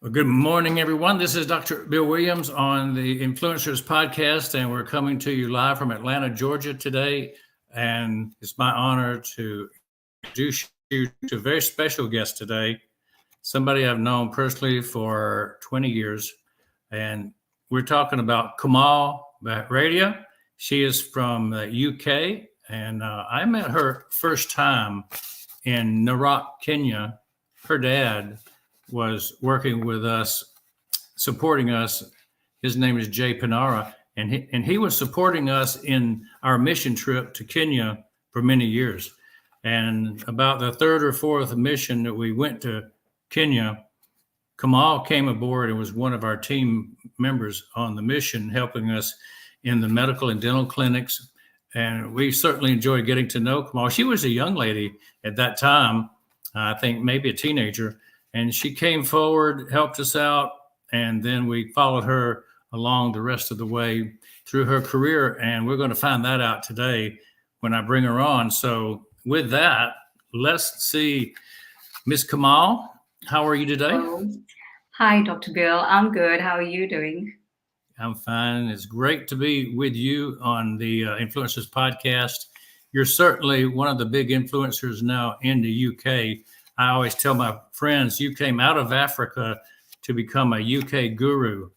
Well, good morning, everyone. This is Dr. Bill Williams on the Influencers Podcast, and we're coming to you live from Atlanta, Georgia today. And it's my honor to introduce you to a very special guest today, somebody I've known personally for 20 years. And we're talking about Komal Bharadia. She is from the UK, and I met her first time in Narok, Kenya. Her dad was working with us, supporting us. His name is Jay Panara, and he was supporting us in our mission trip to Kenya for many years. And about the third or fourth mission that we went to Kenya, Kamal came aboard and was one of our team members on the mission, helping us in the medical and dental clinics. And we certainly enjoyed getting to know Kamal. She was a young lady at that time, I think maybe a teenager, and she came forward, helped us out, and then we followed her along the rest of the way through her career. And we're going to find that out today when I bring her on. So with that, let's see, Miss Kamal, how are you today? Hello. Hi, Dr. Bill. I'm good. How are you doing? I'm fine. It's great to be with you on the Influencers Podcast. You're certainly one of the big influencers now in the UK. I always tell my friends, you came out of Africa to become a UK guru,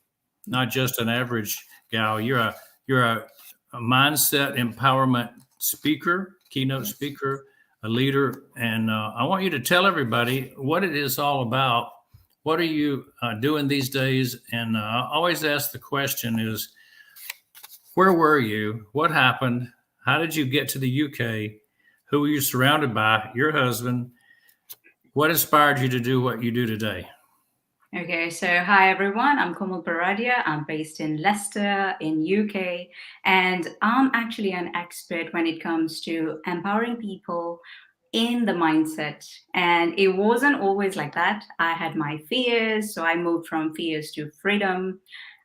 not just an average gal. You're a mindset empowerment speaker, keynote speaker, a leader, and I want you to tell everybody what it is all about. What are you doing these days? And I always ask the question is, where were you? What happened? How did you get to the UK? Who were you surrounded by? Your husband. What inspired you to do what you do today? Okay, so hi everyone. I'm Komal Bharadia. I'm based in Leicester in UK, and I'm actually an expert when it comes to empowering people in the mindset. And it wasn't always like that. I had my fears, so I moved from fears to freedom.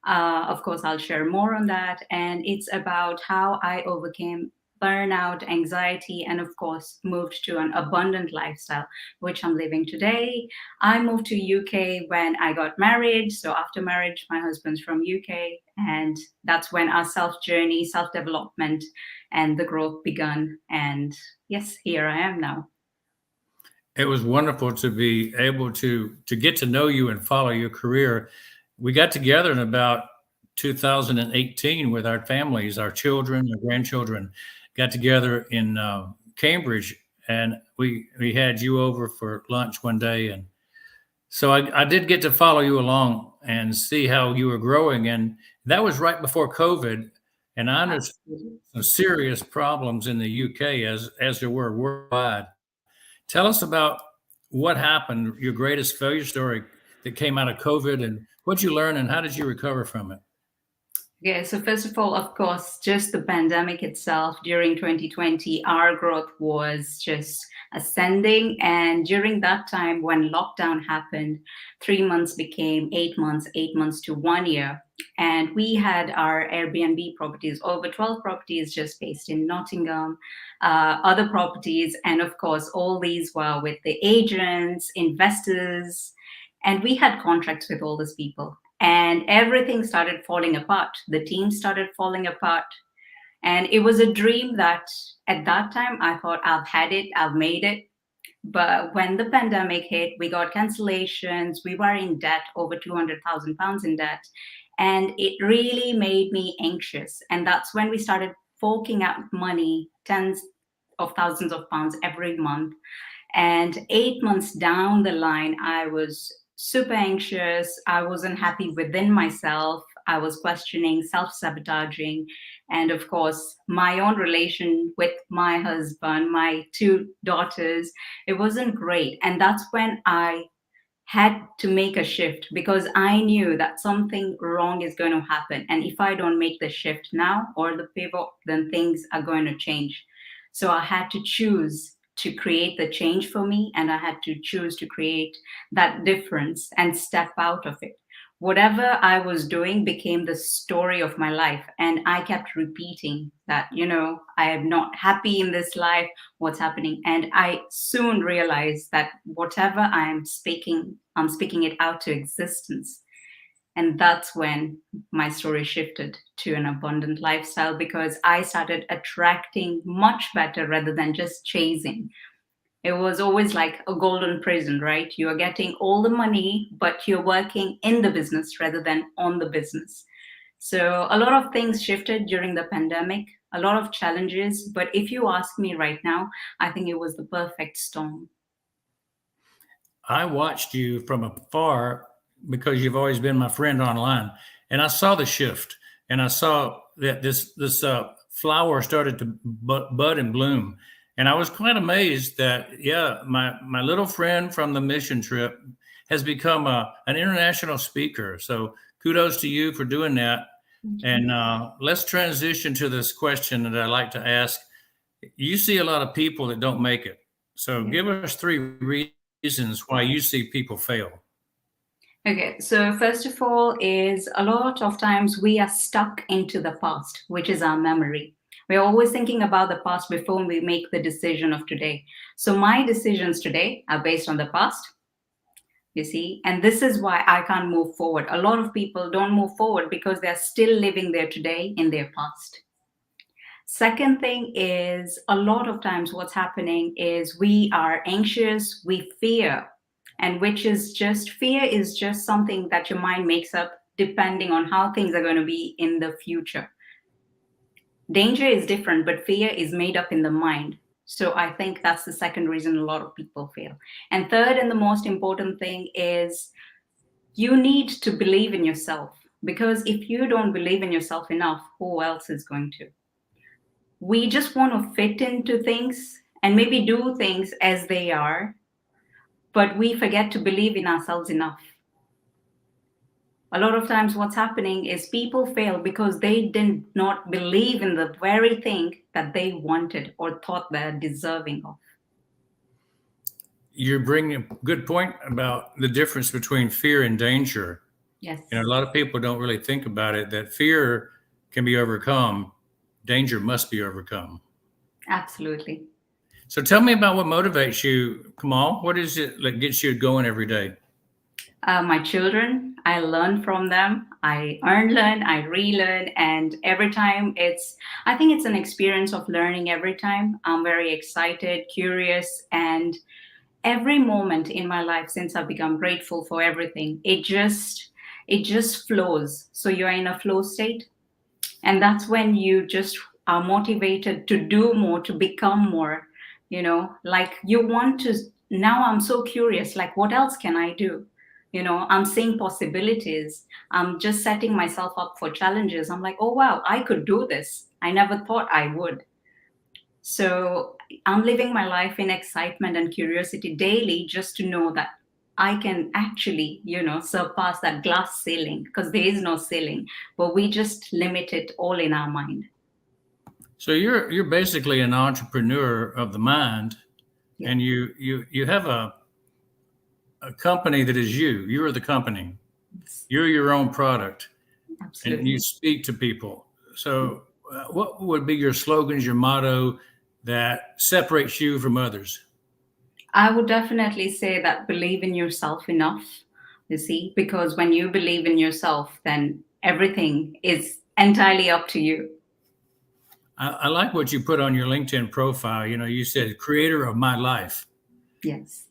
Of course, I'll share more on that. And it's about how I overcame burnout, anxiety, and of course, moved to an abundant lifestyle, which I'm living today. I moved to UK when I got married. So after marriage, my husband's from UK, and that's when our self journey, self development, and the growth begun. And yes, here I am now. It was wonderful to be able to get to know you and follow your career. We got together in about 2018 with our families, our children, our grandchildren, got together in Cambridge, and we had you over for lunch one day, and so I did get to follow you along and see how you were growing, and that was right before COVID, and I understood Absolutely. some serious problems in the UK as there were worldwide. Tell us about what happened, your greatest failure story that came out of COVID, and what you learned, and how did you recover from it? Yeah, so first of all, of course, just the pandemic itself during 2020, our growth was just ascending. And during that time, when lockdown happened, 3 months became 8 months, 8 months to 1 year. And we had our Airbnb properties, over 12 properties just based in Nottingham, other properties. And of course, all these were with the agents, investors, and we had contracts with all these people, and everything started falling apart. The team started falling apart. And it was a dream that at that time I thought I've had it, I've made it. But when the pandemic hit, we got cancellations, we were in debt, over £200,000 in debt. And it really made me anxious. And that's when we started forking out money, tens of thousands of pounds every month. And 8 months down the line, I was super anxious. I wasn't happy within myself. I was questioning, self sabotaging. And of course, my own relation with my husband, my two daughters, it wasn't great. And that's when I had to make a shift, because I knew that something wrong is going to happen. And if I don't make the shift now or the pivot, then things are going to change. So I had to choose to create the change for me, and I had to choose to create that difference and step out of it. whatever I was doing became the story of my life. And I kept repeating that, I am not happy in this life, what's happening. And I soon realized that whatever I'm speaking it out to existence. And that's when my story shifted to an abundant lifestyle, because I started attracting much better rather than just chasing. It was always like a golden prison, right? You are getting all the money, but you're working in the business rather than on the business. So a lot of things shifted during the pandemic, a lot of challenges. But if you ask me right now, I think it was the perfect storm. I watched you from afar because you've always been my friend online, and I saw the shift, and I saw that this flower started to bud and bloom, and I was quite amazed that my little friend from the mission trip has become an international speaker. So kudos to you for doing that. And let's transition to this question that I like to ask. You see a lot of people that don't make it. So Yeah. give us three reasons why you see people fail. Okay, so first of all, is a lot of times we are stuck into the past, which is our memory. We're always thinking about the past before we make the decision of today. So my decisions today are based on the past, you see, and this is why I can't move forward. A lot of people don't move forward because they're still living there today in their past. Second thing is, a lot of times what's happening is we are anxious, we fear, and which is just fear is just something that your mind makes up depending on how things are going to be in the future. Danger is different, but fear is made up in the mind. So I think that's the second reason a lot of people fail. And third, and the most important thing is, you need to believe in yourself, because if you don't believe in yourself enough, who else is going to? We just want to fit into things and maybe do things as they are, but we forget to believe in ourselves enough. A lot of times what's happening is people fail because they did not believe in the very thing that they wanted or thought they're deserving of. You're bringing a good point about the difference between fear and danger. Yes, A lot of people don't really think about it, that fear can be overcome, danger must be overcome. absolutely. So tell me about what motivates you, Kamal. What is it that gets you going every day? My children, I learn from them. I learn, I relearn, and every time I think it's an experience of learning every time. I'm very excited, curious, and every moment in my life since I've become grateful for everything, it just flows. So you're in a flow state, and that's when you just are motivated to do more, to become more. Like you want to. Now I'm so curious, like what else can I do? I'm seeing possibilities. I'm just setting myself up for challenges. I'm like, oh wow, I could do this. I never thought I would. So I'm living my life in excitement and curiosity daily, just to know that I can actually, surpass that glass ceiling, because there is no ceiling, but we just limit it all in our mind. So you're basically an entrepreneur of the mind, Yeah, and you have a company that is you. You're the company. yes, You're your own product, and you absolutely. speak to people. So, what would be your slogans, your motto that separates you from others? I would definitely say that believe in yourself enough, you see, because when you believe in yourself, then everything is entirely up to you. I like what you put on your LinkedIn profile. You said creator of my life. Yes.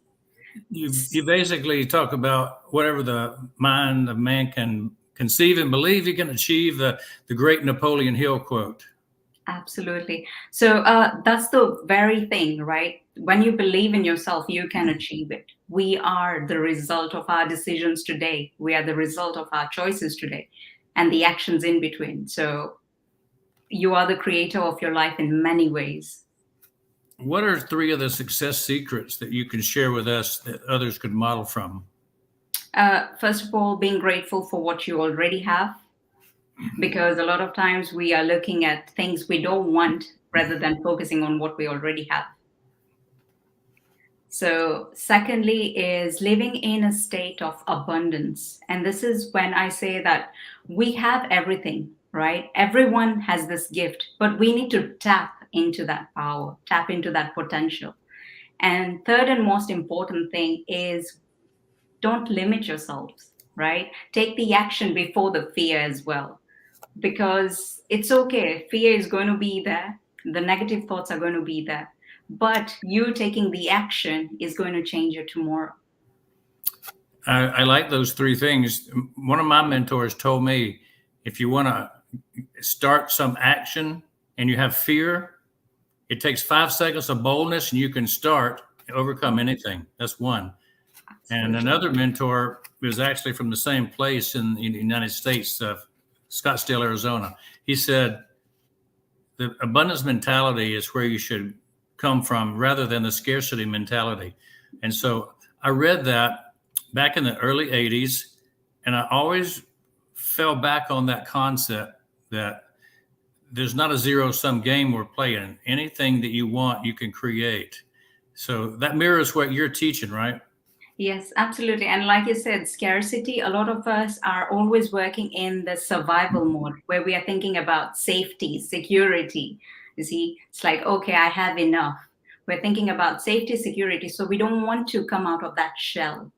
You basically talk about whatever the mind of man can conceive and believe, he can achieve, the great Napoleon Hill quote. Absolutely. So that's the very thing, right? When you believe in yourself, you can achieve it. We are the result of our decisions today. We are the result of our choices today and the actions in between. So you are the creator of your life in many ways. What are three of the success secrets that you can share with us that others could model from? First of all, being grateful for what you already have, because a lot of times we are looking at things we don't want rather than focusing on what we already have. So, secondly, is living in a state of abundance. And this is when I say that we have everything, right? Everyone has this gift, but we need to tap into that power, tap into that potential. And third and most important thing is don't limit yourselves, right? Take the action before the fear as well, because it's okay. Fear is going to be there, the negative thoughts are going to be there, but you taking the action is going to change your tomorrow. I like those three things. One of my mentors told me if you want to start some action and you have fear, it takes 5 seconds of boldness and you can start and overcome anything. That's one. And So another mentor was actually from the same place in the United States, Scottsdale, Arizona. He said, the abundance mentality is where you should come from rather than the scarcity mentality. And so I read that back in the early 80s, and I always fell back on that concept that there's not a zero sum game we're playing. Anything that you want, you can create. So that mirrors what you're teaching, right? yes, absolutely. And like you said, scarcity, a lot of us are always working in the survival mode where we are thinking about safety, security. You see, it's like, okay, I have enough. We're thinking about safety, security. So we don't want to come out of that shell.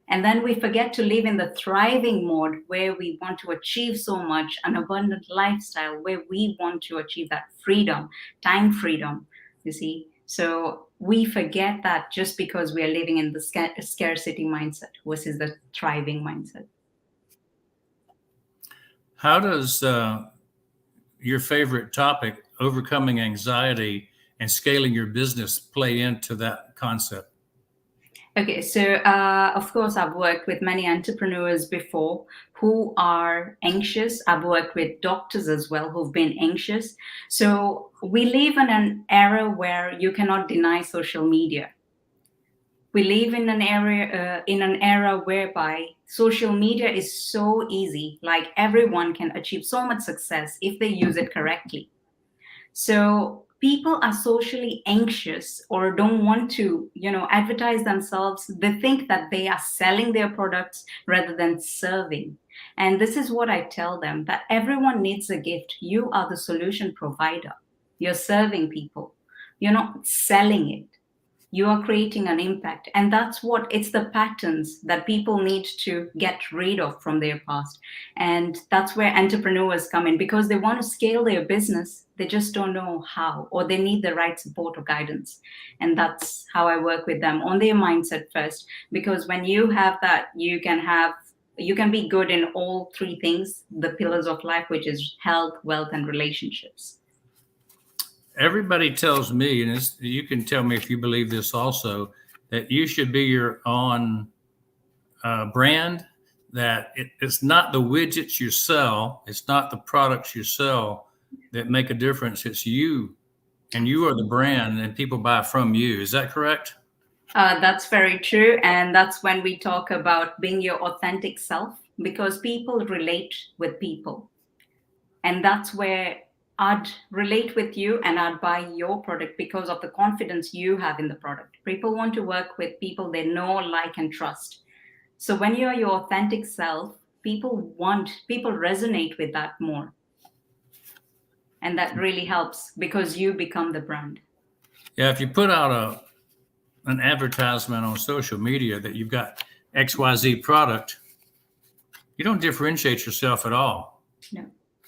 And then we forget to live in the thriving mode where we want to achieve so much, an abundant lifestyle, where we want to achieve that freedom, time freedom, you see. So we forget that just because we are living in the scarcity mindset versus the thriving mindset. How does your favorite topic, overcoming anxiety and scaling your business, play into that concept? Okay, so of course, I've worked with many entrepreneurs before who are anxious. I've worked with doctors as well who've been anxious. So we live in an era where you cannot deny social media. We live in an era whereby social media is so easy. Like everyone can achieve so much success if they use it correctly. So people are socially anxious or don't want to, advertise themselves. They think that they are selling their products rather than serving. And this is what I tell them, that everyone needs a gift. You are the solution provider. You're serving people. You're not selling it. You are creating an impact. And that's what it's the patterns that people need to get rid of from their past. And that's where entrepreneurs come in, because they want to scale their business. They just don't know how, or they need the right support or guidance. And that's how I work with them on their mindset first. Because when you have that, you can be good in all three things, the pillars of life, which is health, wealth, and relationships. Everybody tells me, and you can tell me if you believe this also, that you should be your own brand, that it's not the widgets you sell, it's not the products you sell that make a difference. It's you, and you are the brand, and people buy from you. Is that correct? That's very true. And that's when we talk about being your authentic self, because people relate with people. And that's where I'd relate with you and I'd buy your product because of the confidence you have in the product. People want to work with people they know, like, and trust. So when you're your authentic self, people resonate with that more. And that really helps because you become the brand. Yeah, if you put out an advertisement on social media that you've got XYZ product, you don't differentiate yourself at all. No.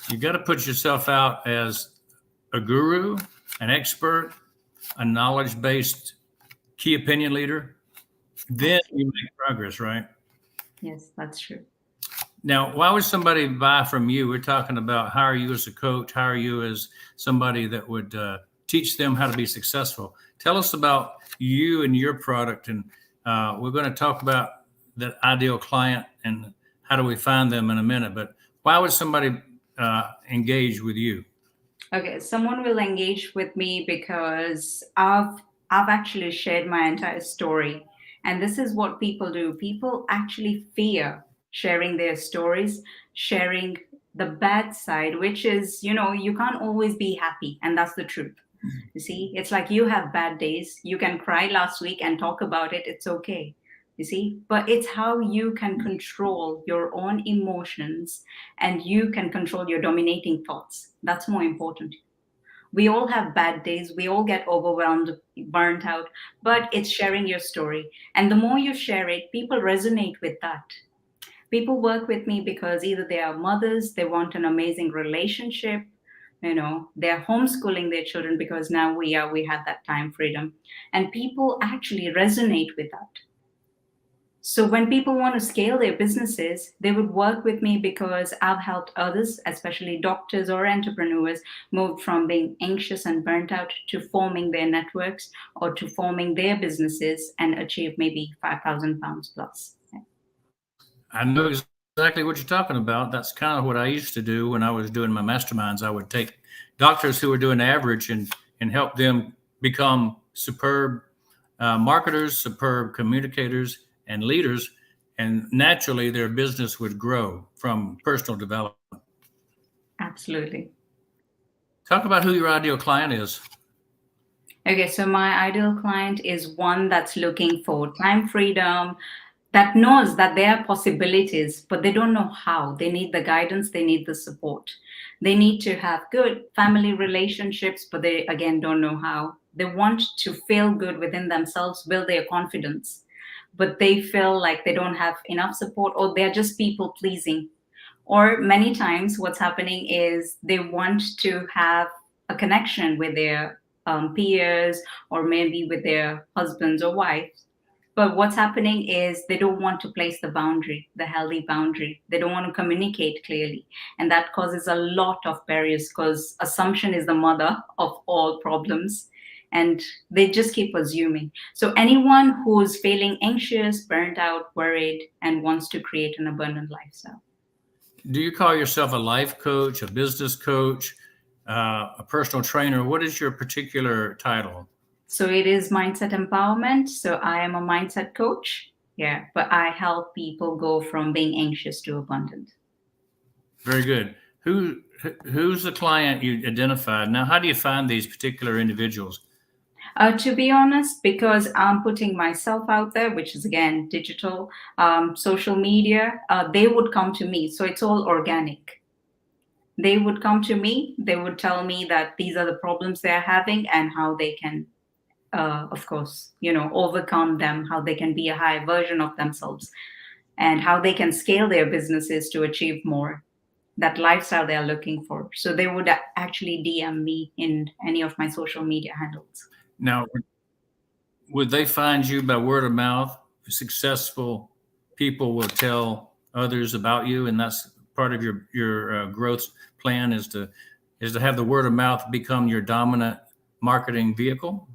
You got to put yourself out as a guru, an expert, a knowledge-based key opinion leader. Then you make progress, right? Yes, that's true. Now, why would somebody buy from you? We're talking about hire you as a coach, hire you as somebody that would teach them how to be successful. Tell us about you and your product, and we're going to talk about that ideal client and how do we find them in a minute. But why would somebody engage with you? Okay, someone will engage with me because I've actually shared my entire story. And this is what people do. People actually fear sharing their stories, sharing the bad side, which is, you can't always be happy. And that's the truth. You see, it's like you have bad days. You can cry last week and talk about it. It's okay. You see, but it's how you can control your own emotions and you can control your dominating thoughts. That's more important. We all have bad days. We all get overwhelmed, burnt out, but it's sharing your story. And the more you share it, people resonate with that. People work with me because either they are mothers, they want an amazing relationship, they're homeschooling their children because now we have that time freedom. And people actually resonate with that. So when people want to scale their businesses, they would work with me because I've helped others, especially doctors or entrepreneurs, move from being anxious and burnt out to forming their networks or to forming their businesses and achieve maybe £5,000 plus. I know exactly what you're talking about. That's kind of what I used to do when I was doing my masterminds. I would take doctors who were doing average and help them become superb marketers, superb communicators, and leaders. And naturally, their business would grow from personal development. Absolutely. Talk about who your ideal client is. Okay, so my ideal client is one that's looking for time freedom, that knows that there are possibilities, but they don't know how. They need the guidance, they need the support. They need to have good family relationships, but they again don't know how. They want to feel good within themselves, build their confidence, but they feel like they don't have enough support or they're just people pleasing. Or many times, what's happening is they want to have a connection with their peers or maybe with their husbands or wives. But what's happening is they don't want to place the boundary, the healthy boundary. They don't want to communicate clearly. And that causes a lot of barriers because assumption is the mother of all problems. And they just keep assuming. So anyone who's feeling anxious, burnt out, worried, and wants to create an abundant lifestyle. Do you call yourself a life coach, a business coach, a personal trainer? What is your particular title? So it is mindset empowerment. So I am a mindset coach. Yeah, but I help people go from being anxious to abundant. Very good. Who's the client you identified? Now, how do you find these particular individuals? To be honest, because I'm putting myself out there, which is again digital, social media, they would come to me. So it's all organic. They would come to me. They would tell me that these are the problems they're having and how they can, of course, overcome them, how they can be a higher version of themselves, and how they can scale their businesses to achieve more, that lifestyle they're looking for. So they would actually DM me in any of my social media handles. Now, would they find you by word of mouth? Successful people will tell others about you, and that's part of your growth plan is to have the word of mouth become your dominant marketing vehicle.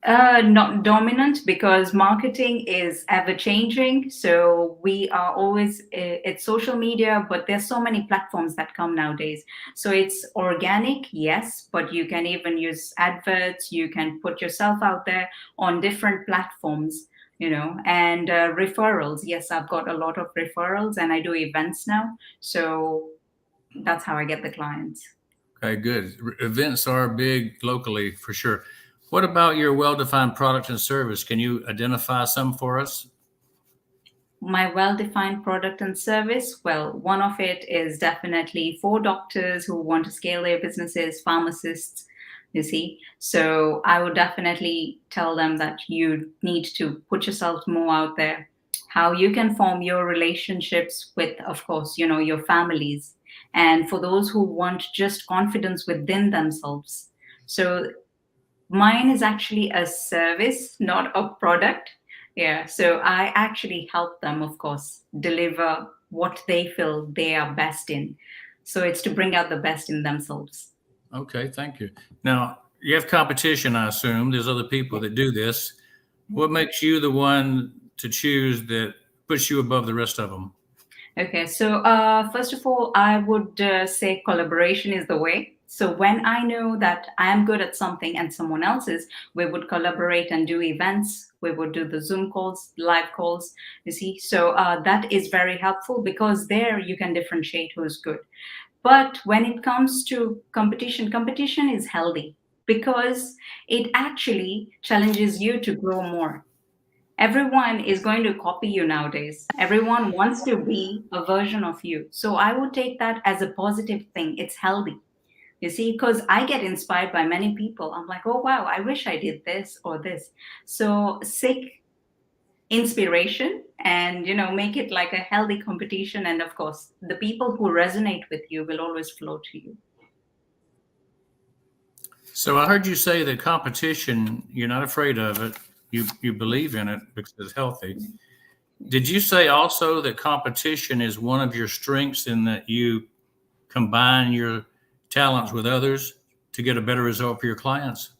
Not dominant because marketing is ever changing. So we are always, it's social media, but there's so many platforms that come nowadays. So it's organic, yes, but you can even use adverts. You can put yourself out there on different platforms, and referrals. Yes, I've got a lot of referrals and I do events now. So that's how I get the clients. Okay, good. Events are big locally for sure. What about your well-defined product and service? Can you identify some for us? My well-defined product and service, well, one of it is definitely for doctors who want to scale their businesses, pharmacists, you see. So I would definitely tell them that you need to put yourself more out there, how you can form your relationships with, of course, your families. And for those who want just confidence within themselves. So mine is actually a service, not a product. Yeah. So I actually help them, of course, deliver what they feel they are best in. So it's to bring out the best in themselves. Okay, thank you. Now, you have competition, I assume. There's other people that do this. What makes you the one to choose that puts you above the rest of them? Okay, so first of all, I would say collaboration is the way. So when I know that I am good at something and someone else is, we would collaborate and do events. We would do the Zoom calls, live calls, you see. So that is very helpful because there you can differentiate who's good. But when it comes to competition, competition is healthy. because it actually challenges you to grow more. Everyone is going to copy you nowadays. Everyone wants to be a version of you. So I would take that as a positive thing. It's healthy. You see, because I get inspired by many people. I'm like, oh, wow, I wish I did this or this. So seek inspiration and, make it like a healthy competition. And of course, the people who resonate with you will always flow to you. So I heard you say that competition, you're not afraid of it. You believe in it because it's healthy. Did you say also that competition is one of your strengths in that you combine your talents with others to get a better result for your clients?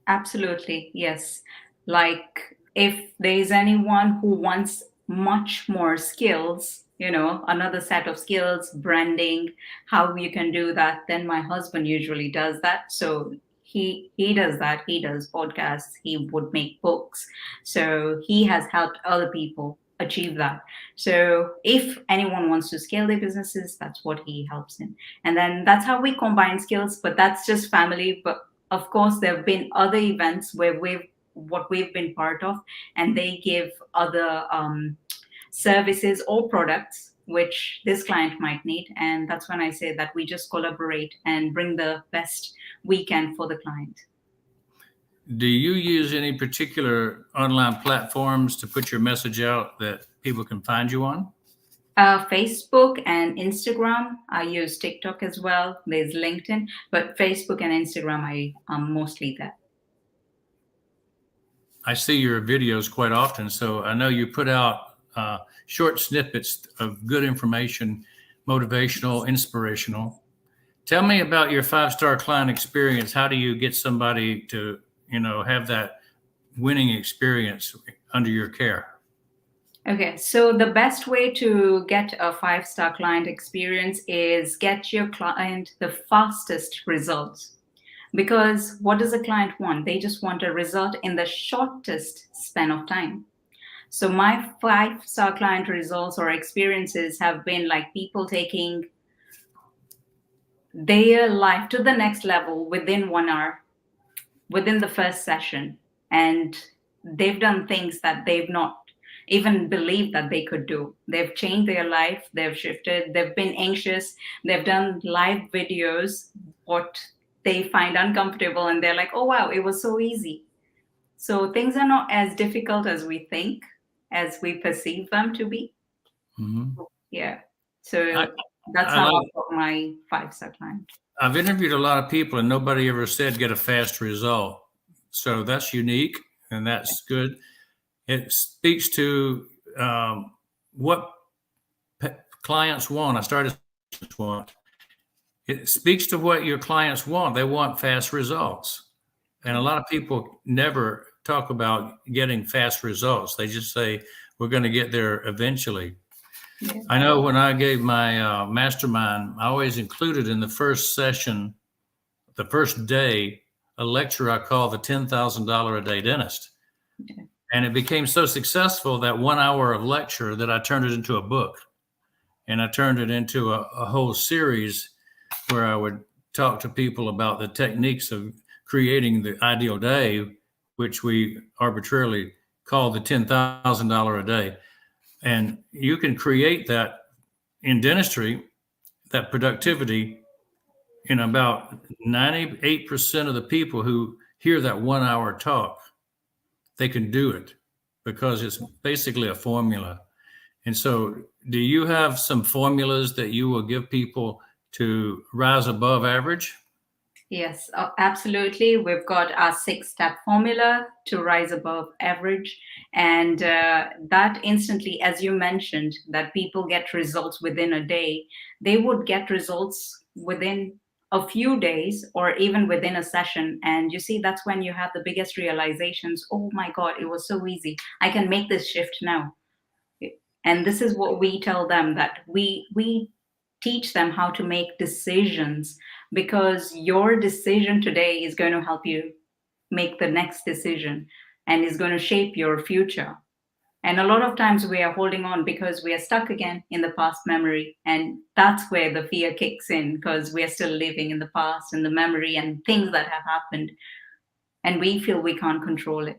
Absolutely, yes. Like if there is anyone who wants much more skills, another set of skills, branding, how you can do that, then my husband usually does that. So he does that. He does podcasts. He would make books. So he has helped other people achieve that. So if anyone wants to scale their businesses, that's what he helps in. And then that's how we combine skills, but that's just family. But of course, there have been other events where we've been part of, and they give other services or products which this client might need. And that's when I say that we just collaborate and bring the best we can for the client. Do you use any particular online platforms to put your message out that people can find you on? Facebook and Instagram. I use TikTok as well. There's LinkedIn, but Facebook and Instagram, I am mostly there. I see your videos quite often, so I know you put out short snippets of good information, motivational, inspirational. Tell me about your 5-star client experience. How do you get somebody to, have that winning experience under your care? Okay, so the best way to get a 5-star client experience is get your client the fastest results. Because what does a client want? They just want a result in the shortest span of time. So my 5-star client results or experiences have been like people taking their life to the next level within 1 hour, within the first session. And they've done things that they've not even believed that they could do. They've changed their life, they've shifted, they've been anxious, they've done live videos, what they find uncomfortable, and they're like, oh, wow, it was so easy. So things are not as difficult as we think, as we perceive them to be. Mm-hmm. Yeah. So that's how I got my 5-star client. I've interviewed a lot of people and nobody ever said get a fast result. So that's unique and that's good. It speaks to what clients want. I started want. It speaks to what your clients want. They want fast results. And a lot of people never talk about getting fast results. They just say, we're going to get there eventually. Yeah. I know when I gave my mastermind, I always included in the first session, the first day, a lecture I call the $10,000 a day dentist. Okay. And it became so successful that 1 hour of lecture that I turned it into a book. And I turned it into a whole series where I would talk to people about the techniques of creating the ideal day, which we arbitrarily call the $10,000 a day. And you can create that in dentistry, that productivity, in about 98% of the people who hear that 1 hour talk, they can do it because it's basically a formula. And so do you have some formulas that you will give people to rise above average? Yes, absolutely. We've got our 6-step formula to rise above average. And that instantly, as you mentioned, that people get results within a day, they would get results within a few days or even within a session. And you see, that's when you have the biggest realizations. Oh my God, it was so easy. I can make this shift now. And this is what we tell them, that we teach them how to make decisions, because your decision today is going to help you make the next decision and is going to shape your future. And a lot of times we are holding on because we are stuck again in the past memory. And that's where the fear kicks in, because we are still living in the past and the memory and things that have happened. And we feel we can't control it.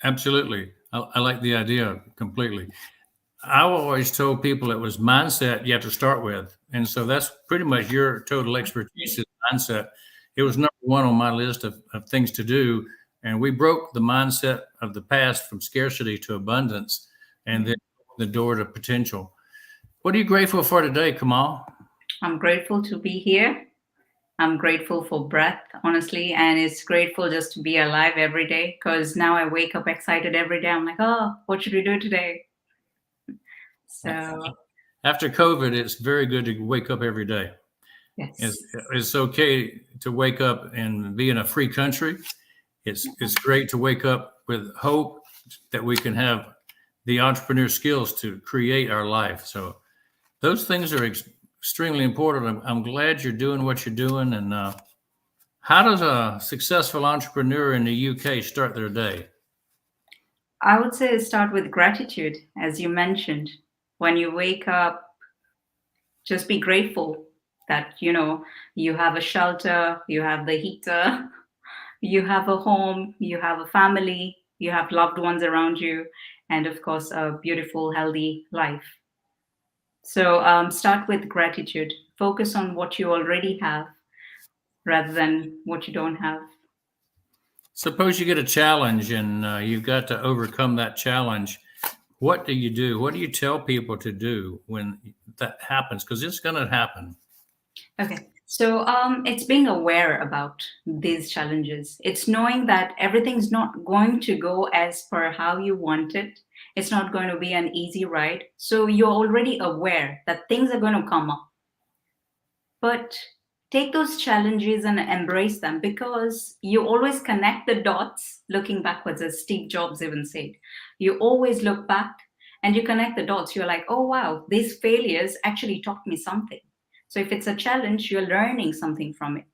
Absolutely. I like the idea completely. I always told people it was mindset you have to start with. And so that's pretty much your total expertise is mindset. It was number one on my list of things to do. And we broke the mindset of the past from scarcity to abundance and then the door to potential. What are you grateful for today, Komal? I'm grateful to be here. I'm grateful for breath, honestly, and it's grateful just to be alive every day, because now I wake up excited every day. I'm like, oh, what should we do today? So, After COVID, it's very good to wake up every day. yes. It's okay to wake up and be in a free country. It's great to wake up with hope that we can have the entrepreneur skills to create our life. So those things are extremely important. I'm glad you're doing what you're doing. And how does a successful entrepreneur in the UK start their day? I would say start with gratitude, as you mentioned. When you wake up, just be grateful that, you have a shelter, you have the heater, you have a home, you have a family, you have loved ones around you, and of course, a beautiful, healthy life. So start with gratitude. Focus on what you already have rather than what you don't have. Suppose you get a challenge and you've got to overcome that challenge. What do you do? What do you tell people to do when that happens? Because it's going to happen. Okay. So it's being aware about these challenges. It's knowing that everything's not going to go as per how you want it. It's not going to be an easy ride. So you're already aware that things are going to come up. But take those challenges and embrace them, because you always connect the dots looking backwards, as Steve Jobs even said. You always look back and you connect the dots. You're like, oh, wow, these failures actually taught me something. So if it's a challenge, you're learning something from it.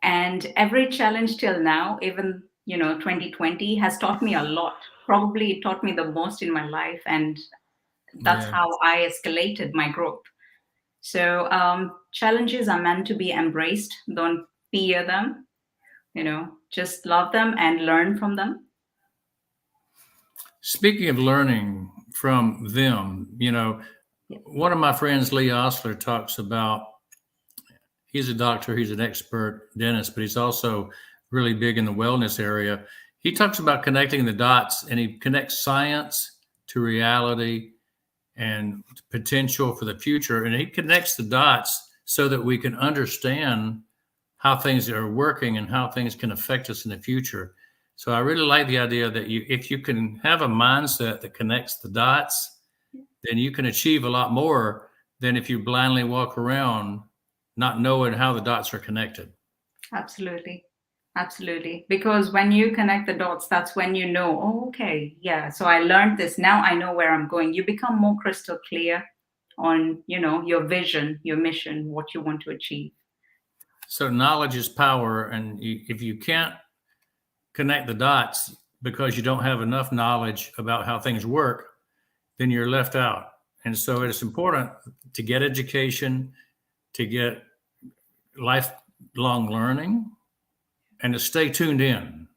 And every challenge till now, even 2020 has taught me a lot. Probably it taught me the most in my life, and that's Yeah. how I escalated my growth. So challenges are meant to be embraced. Don't fear them. Just love them and learn from them. Speaking of learning from them, Yeah. one of my friends, Lee Osler, talks about he's a doctor, he's an expert dentist, but he's also really big in the wellness area. He talks about connecting the dots, and he connects science to reality and potential for the future. And he connects the dots so that we can understand how things are working and how things can affect us in the future. So I really like the idea that if you can have a mindset that connects the dots, then you can achieve a lot more than if you blindly walk around not knowing how the dots are connected. Absolutely. Absolutely. Because when you connect the dots, that's when you know, oh, okay, yeah. So I learned this. Now I know where I'm going. You become more crystal clear on, your vision, your mission, what you want to achieve. So knowledge is power. And if you can't connect the dots because you don't have enough knowledge about how things work, then you're left out. And so it's important to get education, to get lifelong learning, and to stay tuned in.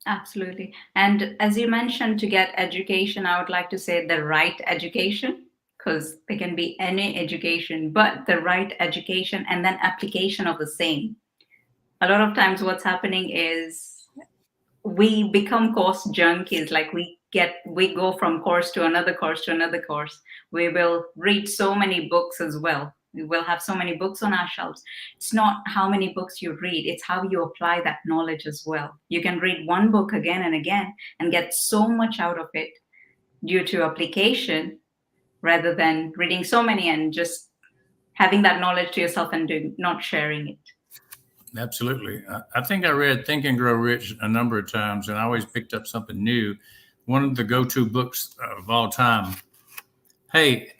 Absolutely. And as you mentioned, to get education, I would like to say the right education, because there can be any education, but the right education and then application of the same. A lot of times, what's happening is we become course junkies. Like we go from course to another course to another course. We will read so many books as well. We will have so many books on our shelves. It's not how many books you read, it's how you apply that knowledge as well. You can read one book again and again and get so much out of it due to application, rather than reading so many and just having that knowledge to yourself and not sharing it. Absolutely. I think I read Think and Grow Rich a number of times, and I always picked up something new. One of the go-to books of all time. Hey,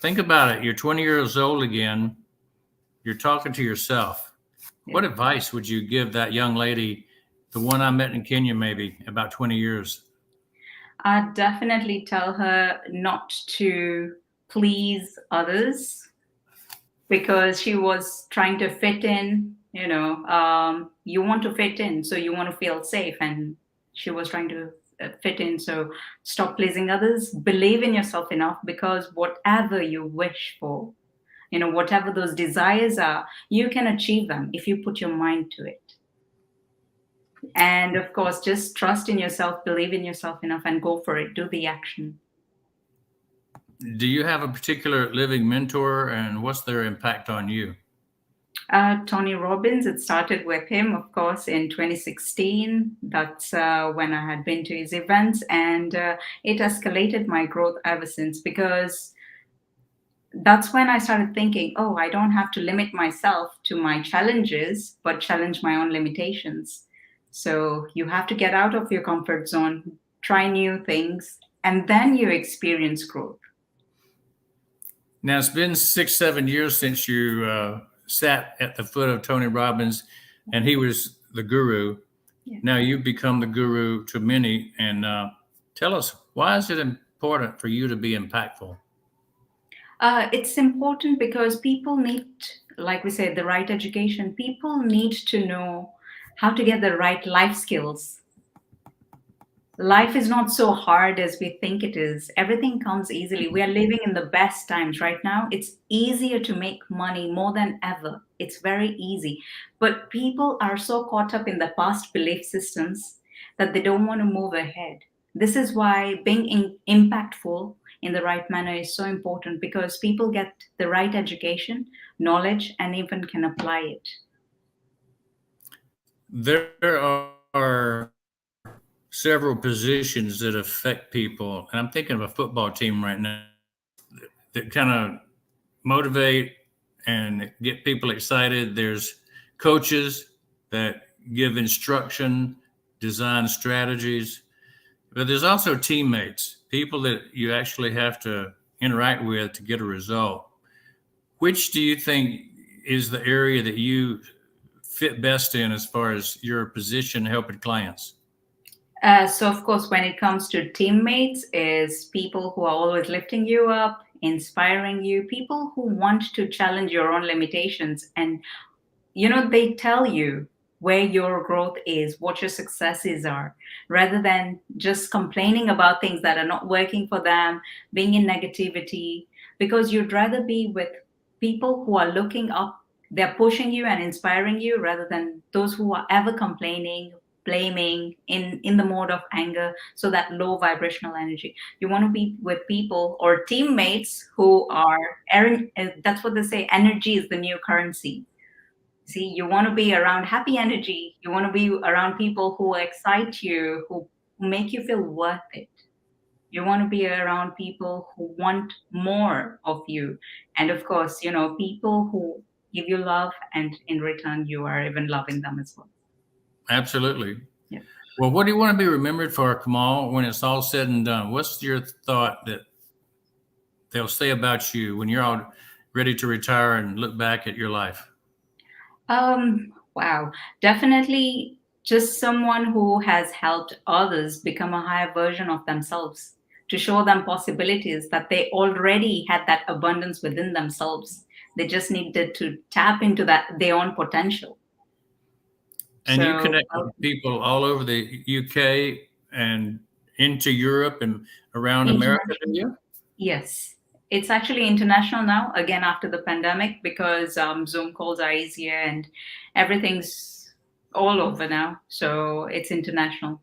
think about it. You're 20 years old again. You're talking to yourself. Yeah. What advice would you give that young lady, the one I met in Kenya, maybe about 20 years? I'd definitely tell her not to please others because she was trying to fit in. You want to fit in, so you want to feel safe, and she was trying to fit in. So stop pleasing others. Believe in yourself enough because whatever you wish for, whatever those desires are, you can achieve them if you put your mind to it. And of course, just trust in yourself, believe in yourself enough, and go for it. Do the action. Do you have a particular living mentor, and what's their impact on you? Tony Robbins, it started with him, of course, in 2016. That's when I had been to his events, and it escalated my growth ever since because that's when I started thinking, oh, I don't have to limit myself to my challenges, but challenge my own limitations. So you have to get out of your comfort zone, try new things, and then you experience growth. Now, it's been 6, 7 years since you sat at the foot of Tony Robbins, and he was the guru. Yeah. Now you've become the guru to many. And tell us, why is it important for you to be impactful? It's important because people need, like we said, the right education. People need to know how to get the right life skills. Life is not so hard as we think it is. Everything comes easily. We are living in the best times right now. It's easier to make money more than ever. It's very easy. But people are so caught up in the past belief systems that they don't want to move ahead. This is why being impactful in the right manner is so important because people get the right education, knowledge, and even can apply it. There are several positions that affect people, and I'm thinking of a football team right now that kind of motivate and get people excited. There's coaches that give instruction, design strategies, but there's also teammates, people that you actually have to interact with to get a result. Which do you think is the area that you fit best in as far as your position helping clients? So of course, when it comes to teammates, is people who are always lifting you up, inspiring you, people who want to challenge your own limitations, and they tell you where your growth is, what your successes are, rather than just complaining about things that are not working for them, being in negativity, because you'd rather be with people who are looking up, they're pushing you and inspiring you, rather than those who are ever complaining, blaming, in the mode of anger, so that low vibrational energy. You want to be with people or teammates who are, that's what they say, energy is the new currency. See, you want to be around happy energy. You want to be around people who excite you, who make you feel worth it. You want to be around people who want more of you. And of course, people who give you love, and in return, you are even loving them as well. Absolutely. Yeah. Well, what do you want to be remembered for, Kamal, when it's all said and done? What's your thought that they'll say about you when you're all ready to retire and look back at your life? Wow. Definitely just someone who has helped others become a higher version of themselves, to show them possibilities that they already had, that abundance within themselves. They just needed to tap into that, their own potential. And you So connect with people all over the UK and into Europe and around America, do international, you? yes. It's actually international now, again, after the pandemic, because Zoom calls are easier and everything's all over now. So it's international.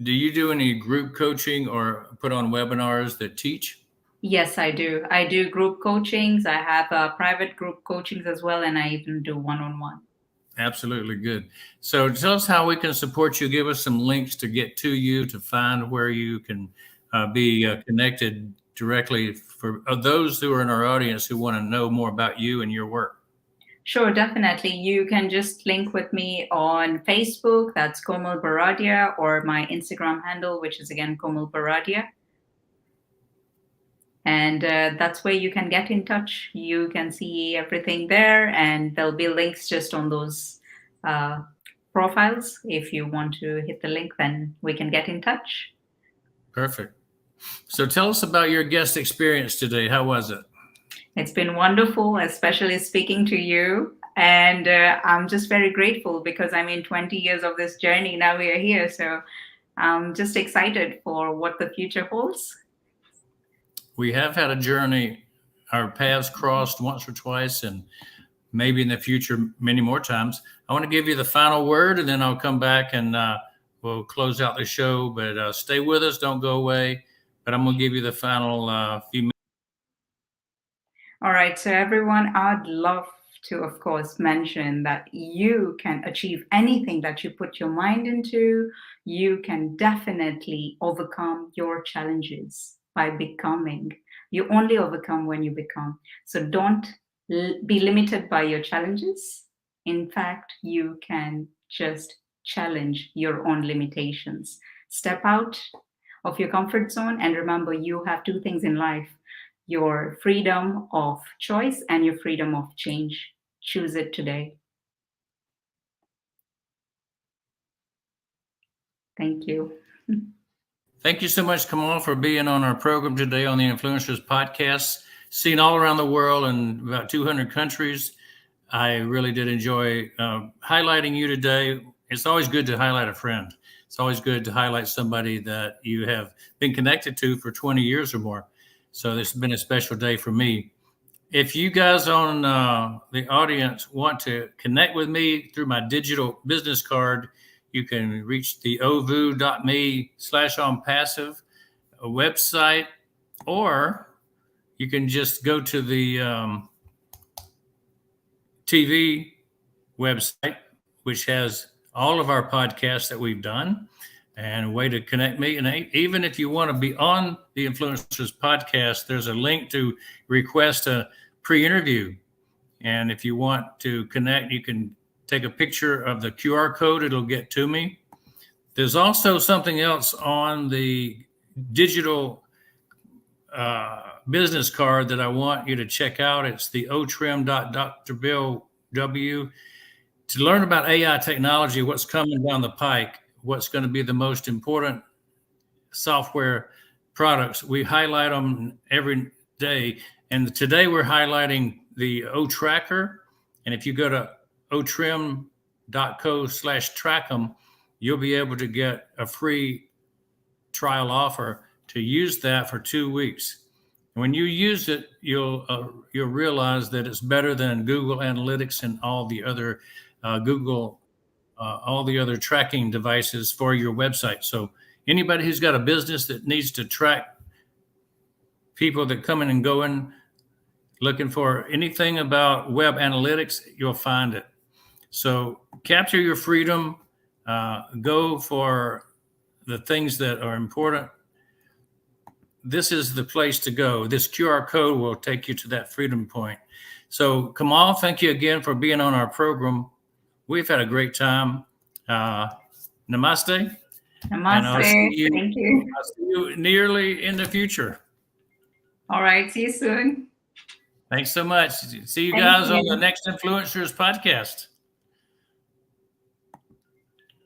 Do you do any group coaching or put on webinars that teach? Yes, I do. I do group coachings. I have private group coachings as well, and I even do one-on-one. Absolutely good. So tell us how we can support you. Give us some links to get to you, to find where you can be connected directly for those who are in our audience who want to know more about you and your work. Sure, definitely. You can just link with me on Facebook. That's Komal Bharadia, or my Instagram handle, which is again Komal Bharadia. And that's where you can get in touch. You can see everything there, and there'll be links just on those uh, profiles. If you want to hit the link, then we can get in touch. Perfect. So tell us about your guest experience today. How was it? It's been wonderful, especially speaking to you. And I'm just very grateful because 20 years of this journey. Now we are here. So I'm just excited for what the future holds. We have had a journey. Our paths crossed once or twice, and maybe in the future, many more times. I want to give you the final word, and then I'll come back and we'll close out the show. But stay with us. Don't go away. But I'm going to give you the final few minutes. All right, so everyone, I'd love to, of course, mention that you can achieve anything that you put your mind into. You can definitely overcome your challenges by becoming. You only overcome when you become. So don't be limited by your challenges. In fact, you can just challenge your own limitations. Step out of your comfort zone and remember you have two things in life: your freedom of choice and your freedom of change. Choose it today. Thank you. Thank you so much, Kamal, for being on our program today on the Influencers Podcast. Seen all around the world in about 200 countries. I really did enjoy highlighting you today. It's always good to highlight a friend. It's always good to highlight somebody that you have been connected to for 20 years or more. So this has been a special day for me. If you guys on the audience want to connect with me through my digital business card, you can reach the ovu.me/onpassive website, or you can just go to the TV website, which has all of our podcasts that we've done, and a way to connect me. And even if you want to be on the Influencers Podcast, there's a link to request a pre-interview. And if you want to connect, you can take a picture of the QR code. It'll get to me. There's also something else on the digital business card that I want you to check out. It's the otrim.drbillw. To learn about AI technology, what's coming down the pike, what's going to be the most important software products. We highlight them every day. And today we're highlighting the O Tracker. And if you go to otrim.co/track'em, you'll be able to get a free trial offer to use that for 2 weeks. And when you use it, you'll realize that it's better than Google Analytics and all the other all the other tracking devices for your website. So anybody who's got a business that needs to track people that come in and go in, looking for anything about web analytics, you'll find it. So capture your freedom, go for the things that are important. This is the place to go. This QR code will take you to that freedom point. So Kamal, thank you again for being on our program. We've had a great time. Namaste. Namaste. Thank you. I'll see you nearly in the future. All right. See you soon. Thanks so much. See you guys on the next Influencers Podcast.